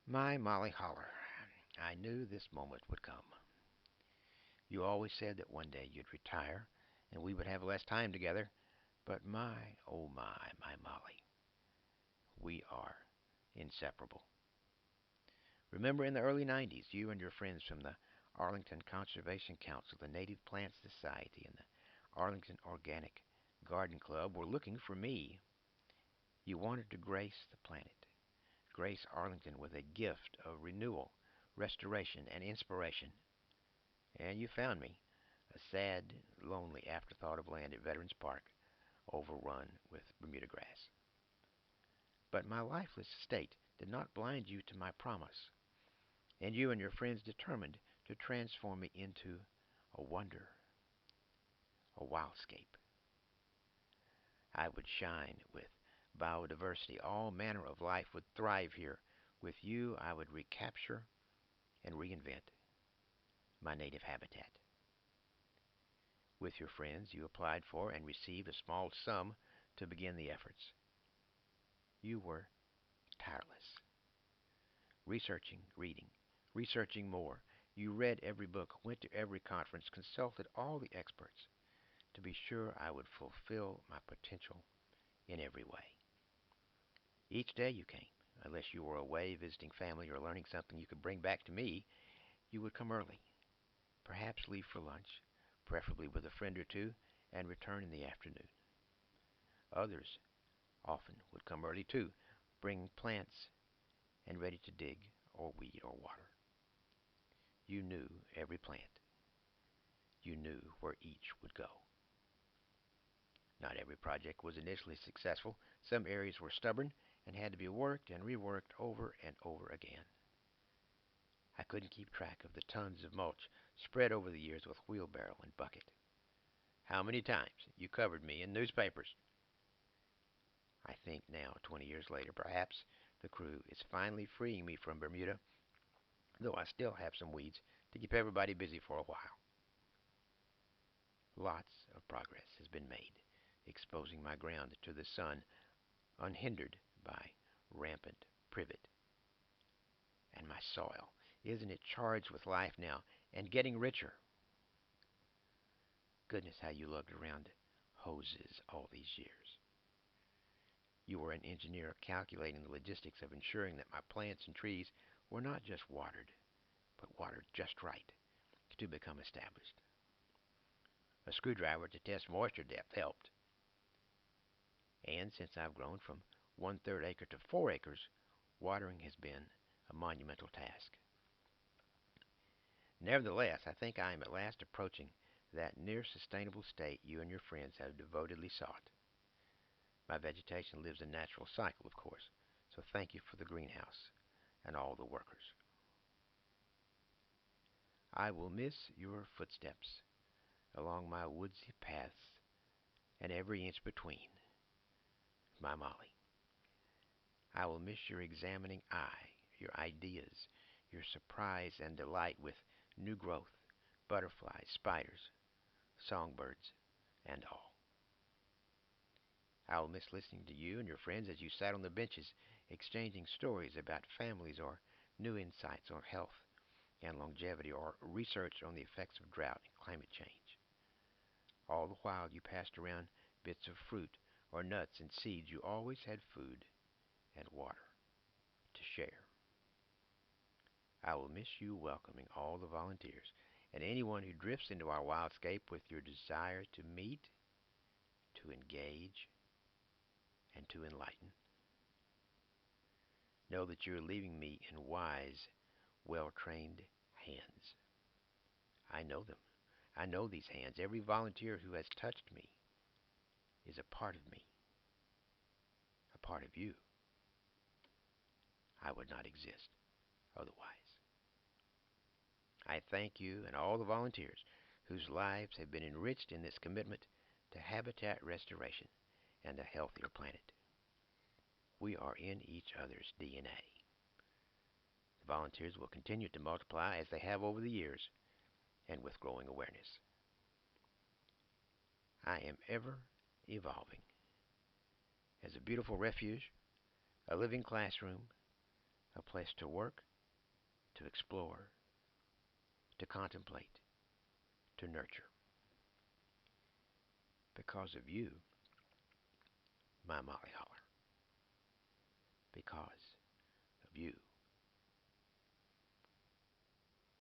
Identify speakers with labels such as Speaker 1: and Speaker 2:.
Speaker 1: My Molly Hollar, I knew this moment would come. You always said that one day you'd retire and we would have less time together, but oh my Molly, we are inseparable. Remember in the early 90s, you and your friends from the Arlington Conservation Council, the Native Plant Society, and the Arlington Organic Garden Club were looking for me. You wanted to grace the planet, grace Arlington with a gift of renewal, restoration, and inspiration. And you found me, a sad, lonely afterthought of land at Veterans Park, overrun with Bermuda grass. But my lifeless state did not blind you to my promise, and you and your friends determined to transform me into a wonder, a wildscape. I would shine with biodiversity. All manner of life would thrive here. With you, I would recapture and reinvent my native habitat. With your friends, you applied for and received a small sum to begin the efforts. You were tireless, researching, reading, researching more. You read every book, went to every conference, consulted all the experts to be sure I would fulfill my potential in every way. Each day you came, unless you were away visiting family or learning something you could bring back to me, you would come early, perhaps leave for lunch, preferably with a friend or two, and return in the afternoon. Others often would come early too, bring plants and ready to dig or weed or water. You knew every plant. You knew where each would go. Not every project was initially successful. Some areas were stubborn and had to be worked and reworked over and over again. I couldn't keep track of the tons of mulch spread over the years with wheelbarrow and bucket. How many times you covered me in newspapers. I think now, 20 years later, perhaps the crew is finally freeing me from Bermuda, though I still have some weeds to keep everybody busy for a while. Lots of progress has been made, exposing my ground to the sun unhindered by rampant privet. And my soil, isn't it charged with life now and getting richer? Goodness, how you lugged around hoses all these years. You were an engineer calculating the logistics of ensuring that my plants and trees were not just watered, but watered just right to become established. A screwdriver to test moisture depth helped. And since I've grown from 1/3 acre to 4 acres, watering has been a monumental task. Nevertheless, I think I am at last approaching that near sustainable state you and your friends have devotedly sought. My vegetation lives a natural cycle, of course, so thank you for the greenhouse and all the workers. I will miss your footsteps along my woodsy paths and every inch between, my Molly. I will miss your examining eye, your ideas, your surprise and delight with new growth, butterflies, spiders, songbirds, and all. I will miss listening to you and your friends as you sat on the benches exchanging stories about families or new insights on health and longevity or research on the effects of drought and climate change. All the while you passed around bits of fruit or nuts and seeds, you always had food and water to share. I will miss you welcoming all the volunteers and anyone who drifts into our wildscape with your desire to meet, to engage, and to enlighten. Know that you are leaving me in wise, well-trained hands. I know them. I know these hands. Every volunteer who has touched me is a part of me, a part of you. I would not exist otherwise. I thank you and all the volunteers whose lives have been enriched in this commitment to habitat restoration and a healthier planet. We are in each other's DNA. The volunteers will continue to multiply as they have over the years and with growing awareness. I am ever evolving as a beautiful refuge, a living classroom, a place to work, to explore, to contemplate, to nurture. Because of you, my Molly Holler. Because of you,